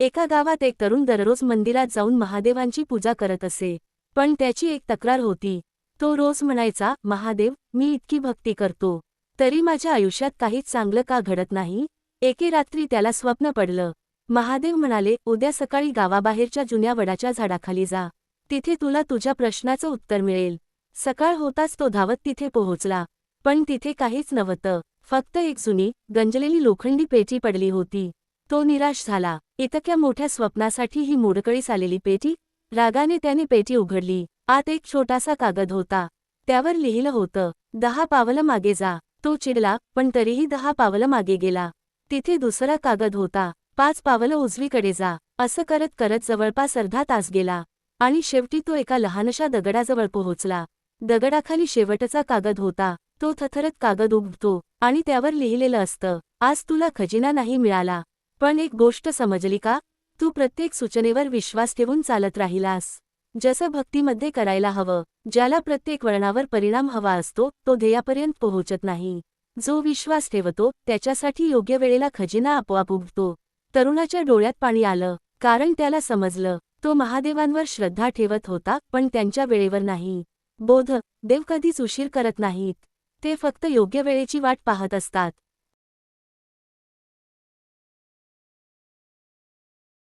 एका गावात एक तरुण दररोज मंदिरात जाऊन महादेवांची पूजा करत असे. पण त्याची एक तक्रार होती. तो रोज म्हणायचा, महादेव, मी इतकी भक्ती करतो, तरी माझ्या आयुष्यात काहीच चांगलं का घडत नाही? एके रात्री त्याला स्वप्न पडलं. महादेव म्हणाले, उद्या सकाळी गावाबाहेरच्या जुन्या वडाच्या झाडाखाली जा. तिथे तुला तुझ्या प्रश्नाचं उत्तर मिळेल. सकाळ होताच तो धावत तिथे पोहोचला. पण तिथे काहीच नव्हतं. फक्त एक जुनी, गंजलेली लोखंडी पेटी पडली होती. तो निराश झाला. इतक्या मोठ्या स्वप्नासाठी ही मोडकळीस आलेली पेटी? रागाने त्याने पेटी उघडली. आत एक छोटासा कागद होता. त्यावर लिहिलं होतं, 10 पावलं मागे जा. तो चिडला, पण तरीही 10 पावलं मागे गेला. तिथे दुसरा कागद होता, 5 पावलं उजवीकडे जा. असं करत करत जवळपास अर्धा तास गेला. आणि शेवटी तो एका लहानशा दगडाजवळ पोहोचला. दगडाखाली शेवटचा कागद होता. तो थरथरत कागद उघडतो आणि त्यावर लिहिलेलं असतं, आज तुला खजिना नाही मिळाला, पण एक गोष्ट समजली का? तू प्रत्येक सूचनेवर विश्वास ठेवून चालत राहिलास. जसं भक्तीमध्ये करायला हवं. ज्याला प्रत्येक वळणावर परिणाम हवा असतो, तो ध्येयापर्यंत पोहोचत नाही. जो विश्वास ठेवतो, त्याच्यासाठी योग्य वेळेला खजिना आपोआप उघडतो. तरुणाच्या डोळ्यात पाणी आलं, कारण त्याला समजलं, तो महादेवांवर श्रद्धा ठेवत होता, पण त्यांच्या वेळेवर नाही. बोध, देव कधीच उशीर करत नाहीत. ते फक्त योग्य वेळेची वाट पाहत असतात.